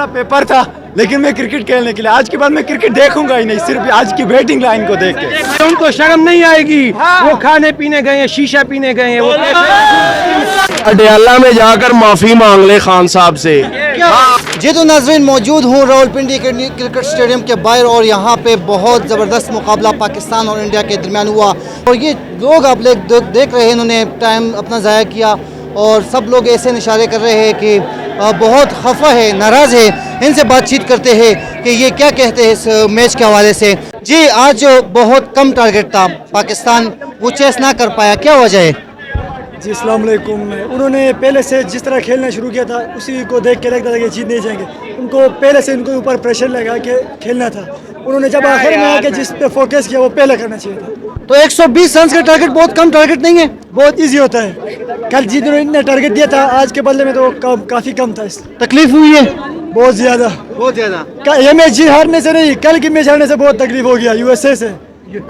मेरा पेपर था, लेकिन मैं क्रिकेट खेलने के लिए, आज के बाद मैं क्रिकेट देखूंगा ही नहीं, सिर्फ आज की बैटिंग लाइन को देख के। उनको शर्म नहीं आएगी। वो खाने पीने गए हैं, शीशा पीने गए हैं, वो अडयाला में जाकर माफी मांग ले खान साहब से। जी तो नाज़रीन, मौजूद हूँ रावलपिंडी क्रिकेट स्टेडियम के बाहर और यहाँ पे बहुत ज़बरदस्त मुकाबला पाकिस्तान और इंडिया के दरमियान हुआ और ये लोग आप लोग देख रहे हैं, इन्होंने टाइम अपना ज़ाया किया और सब लोग ऐसे इशारे कर रहे हैं कि बहुत खफा है, नाराज़ है। इनसे बातचीत करते हैं कि ये क्या कहते हैं इस मैच के हवाले से। जी, आज बहुत कम टारगेट था, पाकिस्तान वो चेस ना कर पाया, क्या वजह है? जी अस्सलाम वालेकुम। उन्होंने पहले से जिस तरह खेलना शुरू किया था उसी को देख के लगता था कि जीत नहीं जाएंगे। उनको पहले से उनको ऊपर प्रेशर लगा के खेलना था। उन्होंने जब आखिर में आके जिस पे फोकस किया वो पहले करना चाहिए था। तो 120 रन का टारगेट बहुत कम टारगेट नहीं है? बहुत इजी होता है। कल जिन्होंने टारगेट दिया था आज के बदले में तो काफ़ी कम था। तकलीफ हुई है बहुत ज़्यादा, बहुत ज़्यादा। ये मैच हारने से नहीं, कल की मैच हारने से बहुत तकलीफ हो गया। यूएसए से,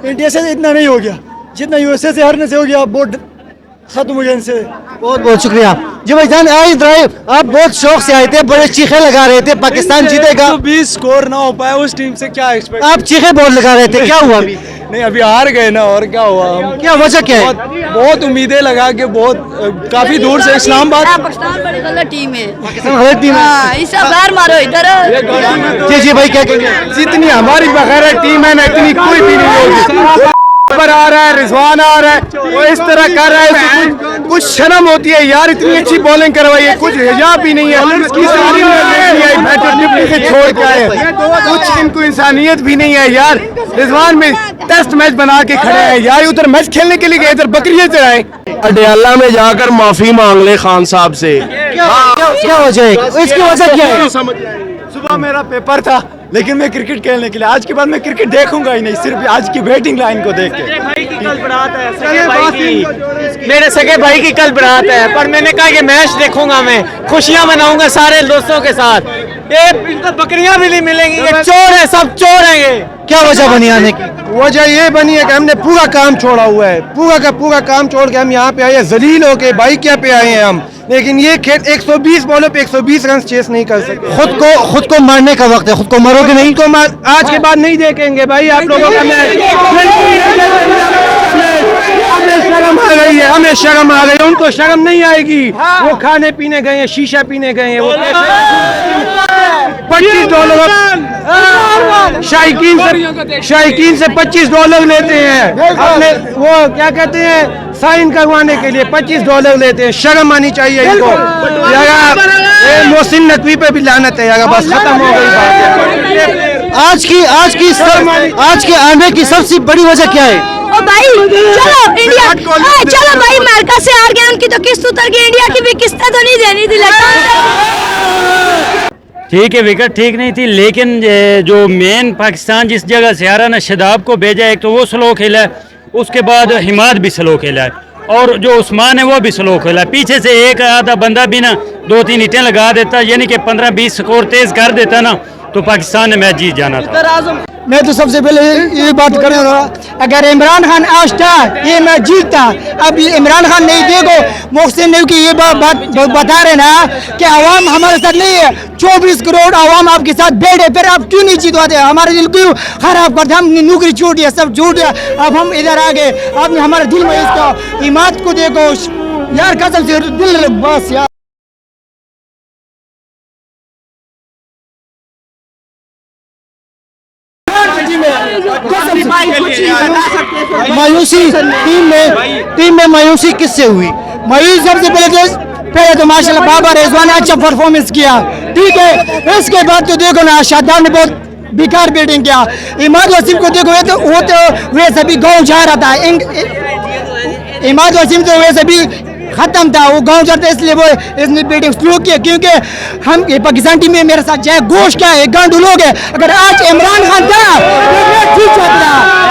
इंडिया से इतना नहीं हो गया जितना यूएसए से हारने से हो गया। बहुत खत्म हो गया इनसे। बहुत बहुत शुक्रिया जी भाईजान। आप बहुत शौक से आए थे, बड़े चीखे लगा रहे थे पाकिस्तान जीतेगा। 20 स्कोर ना हो पाया उस टीम से, क्या एक्सपेक्ट? आप चीखे बहुत लगा रहे थे, क्या हुआ अभी? नहीं, अभी हार गए ना, और क्या हुआ? क्या वजह क्या है? बहुत उम्मीदें लगा के काफी दूर से इस्लामाबाद। पाकिस्तान बड़ी गलत टीम है। पाकिस्तान गलत टीम है। इसका बाहर मारो इधर। जी जी भाई, क्या कहेंगे? जितनी हमारी बगैर टीम है ना, इतनी कोई भी नहीं होगी। पर आ रहा है, रिजवान आ रहा है, वो इस तरह कर रहा है, कुछ शर्म होती है यार। इतनी अच्छी बॉलिंग करवाई है, कुछ हिजाब भी नहीं है, से छोड़ के आए, कुछ इनको इंसानियत भी नहीं है यार। रिजवान में टेस्ट मैच बना के खड़े हैं यार, उधर मैच खेलने के लिए गए, इधर बकरियां चढ़ाए। अडयाला में जाकर माफी मांग ले खान साहब से। क्या वजह है? इसकी वजह क्या है? सुबह मेरा पेपर था, लेकिन मैं क्रिकेट खेलने के लिए, आज के बाद मैं क्रिकेट देखूंगा ही नहीं, सिर्फ आज की बैटिंग लाइन को देख के। मेरे सगे भाई की कल बारात है, पर मैंने कहा कि मैच देखूंगा, मैं खुशियां मनाऊंगा सारे दोस्तों के साथ। ये इनको बकरियां भी नहीं मिलेंगी, ये चोर है, सब चोर हैं ये। क्या वजह बनी आने की? वजह ये बनी है कि हमने पूरा काम छोड़ा हुआ है, पूरा का पूरा काम छोड़ के हम यहाँ पे आए हैं, जलील होके भाई क्या पे आए हैं हम। लेकिन ये खेल 120 बॉलों पे 120 रन चेस नहीं कर सकते। खुद को मारने का वक्त है, खुद को मारोगे नहीं? तो आज के बाद नहीं देखेंगे भाई आप लोगों का मैच। हमें शर्म आ गई है, हमें शर्म आ गई है। उनको शर्म नहीं आएगी। वो खाने पीने गए हैं, शीशा पीने गए हैं, वो $25 शायकीन से $25 लेते हैं अपने, वो क्या कहते हैं, साइन करवाने के लिए $25 लेते हैं। शर्म आनी चाहिए इनको यार। मोहसिन नकवी पे भी लानत है यार, बस खत्म हो गई बात। आज के आने की सबसे बड़ी वजह क्या है? ओ भाई चलो इंडिया, चलो भाई अमेरिका से हार गए, उनकी तो किस्त उतर गई, इंडिया की भी किस्त तो नहीं देनी थी। ठीक है, विकेट ठीक नहीं थी, लेकिन जो मेन पाकिस्तान जिस जगह से हारा ना, शदाब को भेजा, एक तो वो स्लो खेला है, उसके बाद हिमाद भी स्लो खेला है, और जो उस्मान है वो भी स्लो खेला है। पीछे से एक आधा बंदा भी ना 2-3 ईंटें लगा देता, यानी कि 15-20 स्कोर तेज कर देता ना, तो पाकिस्तान ने मैच जीत जाना था। मैं तो सबसे पहले ये बात करूँगा, अगर इमरान खान आज था ये मैच जीतता। अब ये इमरान खान नहीं, देखो मोहसिन नकवी की ये बात बता रहे ना कि आवाम हमारे साथ नहीं है। 24 करोड़ आवाम आपके साथ बैठे, फिर आप क्यों नहीं जीतवाते? हमारे दिल क्यों खराब करते? हम नौकरी छूट दिया, सब छूट दिया, अब हम इधर आ गए। आपने हमारे दिल में इसका हिम्मत को देखो यार, कसम से दिल, बस यार। मायूसी टीम में मायूसी किससे हुई? मायूसी सबसे पहले तो माशाल्लाह बाबा रिजवान ने अच्छा परफॉर्मेंस किया, ठीक है। इसके बाद तो देखो ना, शादाब ने बहुत बेकार बैटिंग किया। इमाद वसीम को देखो, वो तो वैसे भी गाँव जा रहा था। इमाद वसीम तो वैसे भी खत्म था, वो गाँव जाता, इसलिए वो इसने बैटिंग स्लो किया। क्योंकि हम ये पाकिस्तान टीम में मेरे साथ चाहे गोश्त क्या है, गांडू लोग है। अगर आज इमरान खान था तो ठीक होता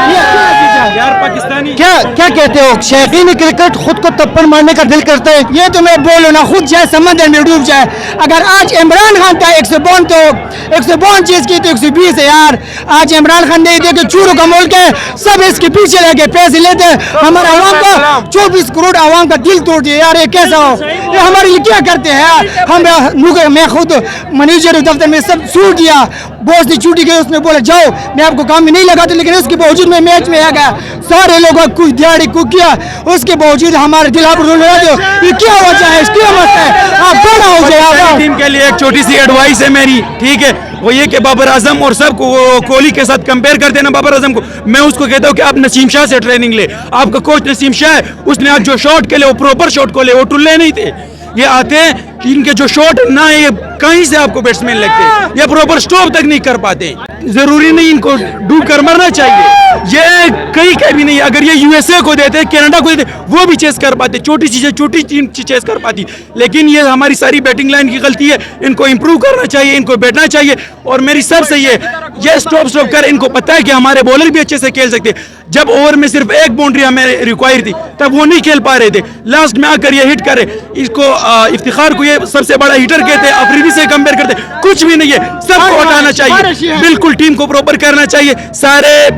यार। पाकिस्तानी क्या कहते हो? शौकीन क्रिकेट खुद को थप्पड़ मारने का दिल करता है। ये तो मैं बोलो ना, खुद जाए समंदर में डूब जाए। अगर आज इमरान खान था 152 तो 152 चीज की तो 120 है यार। आज इमरान खान नहीं दे के चूरू का मुल्क है, सब इसके पीछे लगे पैसे लेते हैं। हमारे आवाम का 24 करोड़ आवाम का दिल तोड़ दिया यार, ये कैसा हो? ये हमारे लिए क्या करते हैं? मैं खुद मैनेजर दफ्तर में सब सू किया, बॉस ने छुट्टी की, उसने बोला जाओ, मैं आपको काम में नहीं लगाता, लेकिन उसके बावजूद मैं मैच में आ गया, सारे लोगों कुछ दिहाड़ी कुछ किया, उसके बावजूद हमारे दिल आप रोने लगे। ये क्या वजह है? क्या मसला है? आप बड़ा हो जाए। टीम के लिए एक छोटी सी एडवाइस है मेरी, ठीक है, वो ये कि बाबर आजम और सबको कोहली के साथ कंपेयर करते हैं ना बाबर आजम को, मैं उसको कहता हूँ कि आप नसीम शाह से ट्रेनिंग ले। आपका कोच नसीम शाह है, उसने आज जो शॉट के लिए वो प्रॉपर शॉट को ले, वो टुल्ले नहीं थे। ये आते हैं कि इनके जो शॉट ना ये कहीं से आपको बैट्समैन लगते हैं, ये प्रॉपर स्टॉप तक नहीं कर पाते। जरूरी नहीं इनको डूब कर मरना चाहिए, ये कहीं भी नहीं। अगर ये यूएसए को देते, कनाडा को देते, वो भी चेस कर पाते, छोटी टीम चेस कर पाती। लेकिन ये हमारी सारी बैटिंग लाइन की गलती है, इनको इंप्रूव करना चाहिए, इनको बैठना चाहिए। और मेरी सबसे ये स्टॉप कर, इनको पता है कि हमारे बॉलर भी अच्छे से खेल सकते। जब ओवर में सिर्फ एक बाउंड्री हमें रिक्वायर थी, तब वो नहीं खेल पा रहे थे, लास्ट में आकर ये हिट करे। इसको इफ्तिखार को ये सबसे बड़ा हिटर कहते हैं, अफरीदी से कंपेयर करते, कुछ भी नहीं है। सबको हटाना चाहिए, बिल्कुल टीम को प्रॉपर करना चाहिए। सारे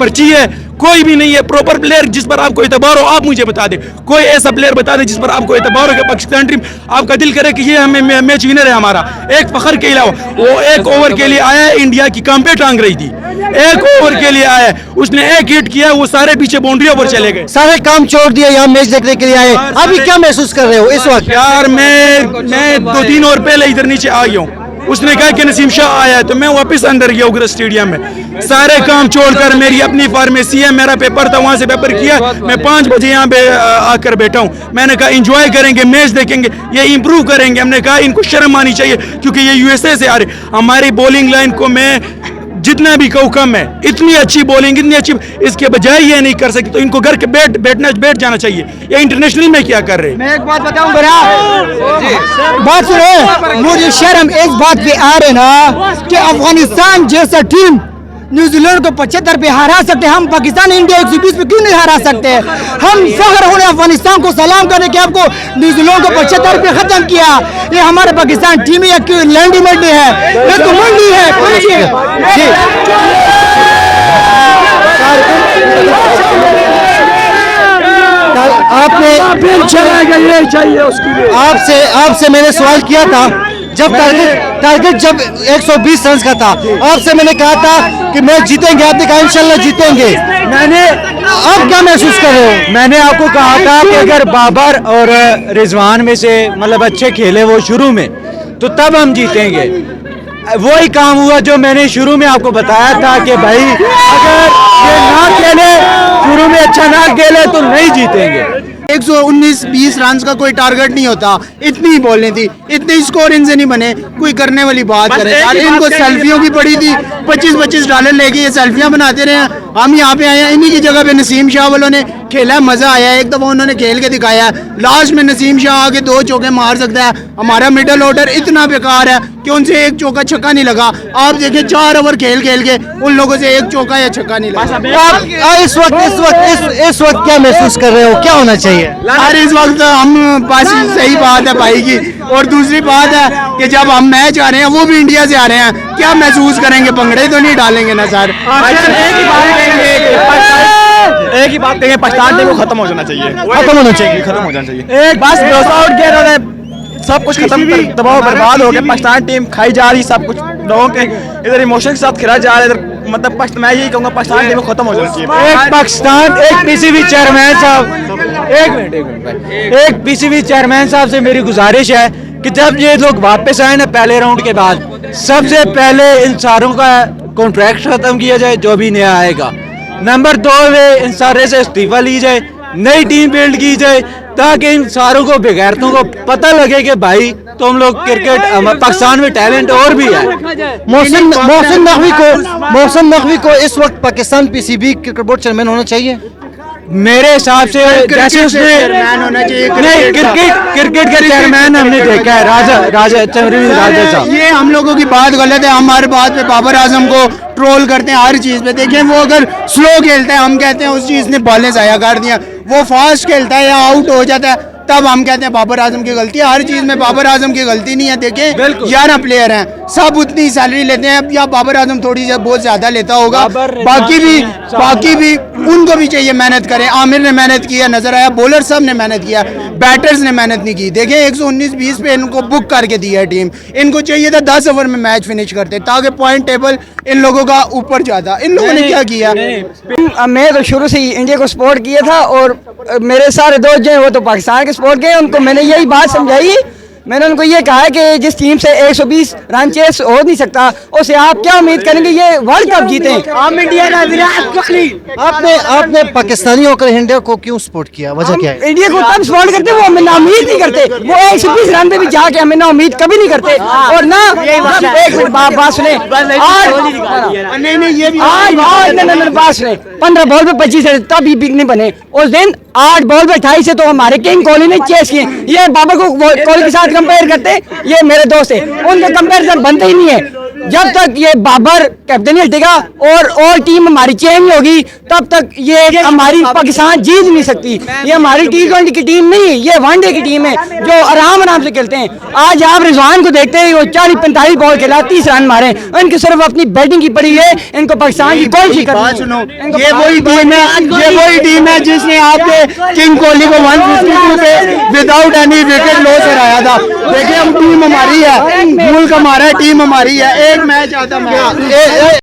पर्ची है, कोई भी नहीं है प्रॉपर प्लेयर जिस पर आपको एतबार हो। आप मुझे बता दे, कोई ऐसा प्लेयर बता दे जिस पर आपको एतबार हो कि पाकिस्तान टीम आपका दिल करे कि ये हमें मैच विनर है हमारा। एक फखर के अलावा वो एक ओवर के लिए आया है, इंडिया की काम पे टांग रही थी, एक ओवर के लिए आया है, उसने एक हिट किया, वो सारे पीछे बाउंड्री पर चले गए, सारे काम छोड़ दिए, यहाँ मैच देखने के लिए आए। अभी क्या महसूस कर रहे हो इस वक्त? यार मैं 2-3 ओवर पहले इधर नीचे आ गया हूँ। उसने कहा कि नसीम शाह आया है, तो मैं वापस अंदर गया उग्र स्टेडियम में। सारे काम छोड़कर, मेरी अपनी फार्मेसी है, मेरा पेपर था, वहां से पेपर किया, मैं 5 बजे यहाँ पे आकर बैठा हूँ। मैंने कहा एंजॉय करेंगे, मैच देखेंगे, ये इंप्रूव करेंगे। हमने कहा इनको शर्म आनी चाहिए क्योंकि ये यूएसए से आ रहे। हमारी बॉलिंग लाइन को मैं जितना भी कहूँ कम है, इतनी अच्छी बॉलिंग, इतनी अच्छी, इसके बजाय ये नहीं कर सकती, तो इनको घर के बैठ जाना चाहिए। ये इंटरनेशनल में क्या कर रहे हैं? मैं एक बात बताऊं बड़ा, बात सुनो, मुझे शर्म इस बात पे आ रहे ना कि अफगानिस्तान जैसा टीम न्यूजीलैंड को 75 पे हरा सकते हैं, हम पाकिस्तान इंडिया 120 पे क्यों नहीं हरा सकते? हम फख्र होने अफगानिस्तान को सलाम करने के आपको न्यूजीलैंड को 75 पे खत्म किया। ये हमारे पाकिस्तान टीम या क्यों लैंडी मंडी है, ये तो मंडी है। आपसे मैंने सवाल किया था जब टारगेट जब 120 रन का था, आपसे मैंने कहा था कि मैच जीतेंगे, आपने कहा इंशाल्लाह जीतेंगे। आप क्या महसूस कर रहे हो? मैंने आपको कहा था कि अगर बाबर और रिजवान में से मतलब अच्छे खेले वो शुरू में, तो तब हम जीतेंगे। वही काम हुआ जो मैंने शुरू में आपको बताया था कि भाई अगर ये ना खेले, शुरू में अच्छा ना खेले तो नहीं जीतेंगे। 119-20 रन का कोई टारगेट नहीं होता, इतनी बॉलें थी, इतने स्कोर इनसे नहीं बने, कोई करने वाली बात करे। इनको सेल्फियों की पड़ी थी, 25-25 डॉलर लेके ये सेल्फियां बनाते रहे। हम यहाँ पे आए हैं, इन्हीं की जगह पे नसीम शाह वालों ने खेला, मजा आया। एक दफा उन्होंने खेल के दिखाया, लास्ट में नसीम शाह आके 2 चौके मार सकता है। हमारा मिडल ऑर्डर इतना बेकार है कि उनसे एक चौका छक्का नहीं लगा। आप देखें 4 ओवर खेल के उन लोगों से एक चौका या छक्का नहीं लगा। आप इस वक्त क्या महसूस कर रहे हो? क्या होना चाहिए? अरे इस वक्त हम बस सही बात है भाई की। और दूसरी बात है कि जब हम मैच आ रहे हैं, वो भी इंडिया से आ रहे हैं, क्या महसूस करेंगे? भंगड़े तो नहीं डालेंगे ना सर? एक ही बात कहेंगे, पाकिस्तान टीम को खत्म हो जाना चाहिए, खत्म होना चाहिए। खत्म हो जाना चाहिए। एक बस भरोसा उठ गया, सब कुछ खत्म कर, दबाव बर्बाद हो गया। पाकिस्तान टीम खाई जा रही, सब कुछ लोगों के इधर इमोशन के साथ खेला जा रहा है। इधर मतलब मैं यही कहूँगा पाकिस्तान टीम को खत्म हो जाना चाहिए। एक पाकिस्तान, एक पीसीबी चेयरमैन साहब, एक मिनट एक पीसीबी चेयरमैन साहब से मेरी गुजारिश है कि जब ये लोग वापस आए ना पहले राउंड के बाद, सबसे पहले इन सारों का कॉन्ट्रैक्ट खत्म किया जाए जो भी नया आएगा। नंबर 2 में इन सारे से इस्तीफा ली जाए, नई टीम बिल्ड की जाए, ताकि इन सारों को बेगैरतों को पता लगे कि भाई तुम लोग क्रिकेट, पाकिस्तान में टैलेंट और भी है। मोहसिन नकवी को इस वक्त Pakistan PCB cricket board chairman होना चाहिए मेरे हिसाब से। जैसे उसने नहीं क्रिकेट के चेयरमैन हमने देखा है, राजा साहब। ये हम लोगों की बात गलत है, हमारे बात पे बाबर आजम को ट्रोल करते हैं हर चीज पे। देखें वो अगर स्लो खेलता है, हम कहते हैं उस चीज ने बॉलें जाया कर दिया। वो फास्ट खेलता है या आउट हो जाता है, तब हम कहते हैं बाबर आजम की गलती है। हर चीज में बाबर आजम की गलती नहीं है। देखें 11 प्लेयर हैं, सब उतनी सैलरी लेते हैं, या बाबर आजम थोड़ी बहुत ज्यादा लेता होगा, बाकी भी उनको भी चाहिए मेहनत करें। आमिर ने मेहनत किया, नजर आया, बॉलर सब ने मेहनत किया, बैटर्स ने मेहनत नहीं की। देखें 119-20 पे इनको बुक करके दिया है टीम, इनको चाहिए था 10 ओवर में मैच फिनिश करते ताकि पॉइंट टेबल इन लोगों का ऊपर जाता। इन लोगों ने क्या किया? मैं तो शुरू से ही इंडिया को सपोर्ट किया था, और मेरे सारे दोस्त जो हैं वो तो पाकिस्तान के सपोर्ट किए। उनको मैंने यही बात समझाई, मैंने उनको ये कहा कि जिस टीम से 120 रन चेस हो नहीं सकता, उससे आप क्या उम्मीद करेंगे ये वर्ल्ड कप जीते? हम इंडिया का विराट कोहली। आपने पाकिस्तानियों को, इंडिया को क्यों सपोर्ट किया, वजह क्या है? इंडिया को तब सपोर्ट करते वो हमें नाउम्मीद नहीं करते, वो 120 रन पे भी जाके हमें नाउम्मीद कभी नहीं करते। और ना एक मिनट बात सुने, बात सुने, 15 बॉल पे 25 रन तब ही नहीं बने, उस दिन 8 बॉल पे 28 से तो हमारे किंग कोहली ने चेस किए। ये बाबर को कोहली के साथ कंपेयर करते, ये मेरे दोस्त है, उनके कंपेरिजन बनते ही नहीं है। जब तक ये बाबर कैप्टन नहीं हटेगा और टीम हमारी चेंज नहीं होगी, तब तक ये हमारी पाकिस्तान जीत नहीं सकती। ये हमारी T20 की टीम नहीं, ये वनडे की टीम है जो आराम से खेलते हैं। आज आप रिजवान को देखते हैं, वो 40-45 बॉल खेला, 30 रन मारे, इनकी सिर्फ अपनी बैटिंग की पड़ी है, इनको पाकिस्तान की कोई फिक्र सुनो, ये वही टीम है जिसने आपके किंग कोहली को 152 पे विदाउट एनी विकेट लॉस हराया था। देखिए हम टीम हमारी है, मुल्क हमारा है, टीम हमारी है। एक मैच आता है